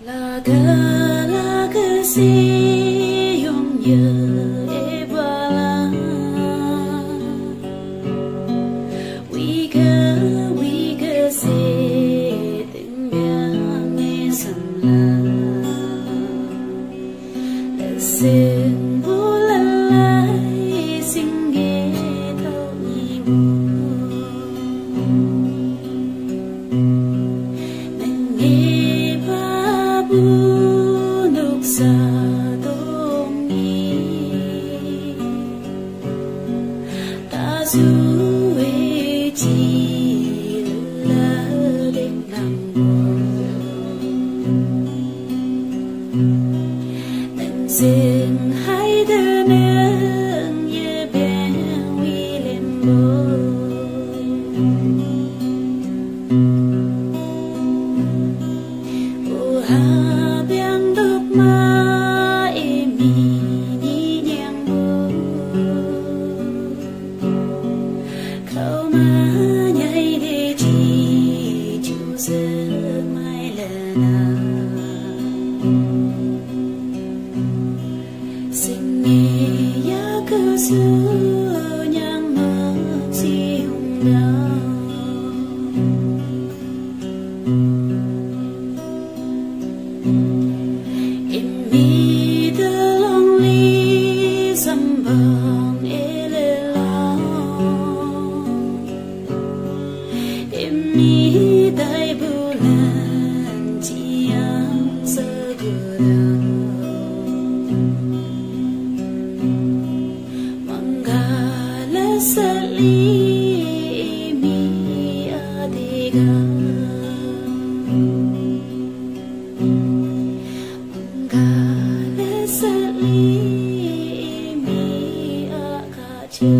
Laga-laga siyong ye bala Wiga se tình biang nghe sầm la Sing bulan lai sing nghe thâu nhị bu Nang nghe ba bu nục sa dong nhi Ta du e chi la đêm nằm Nang dừng hai đứa nương ye bên vi lên bờ Ha biang đốt ma em nhí nhàng mơ Khâu má nhảy để chi chú giấc mai lần Sinh nghe ya cơ xưa nhang mơ chi hùng đau Mi the lonely sambang elelo Mi dai bulan chiang segera Manggala sali mi adega Sali mi akacha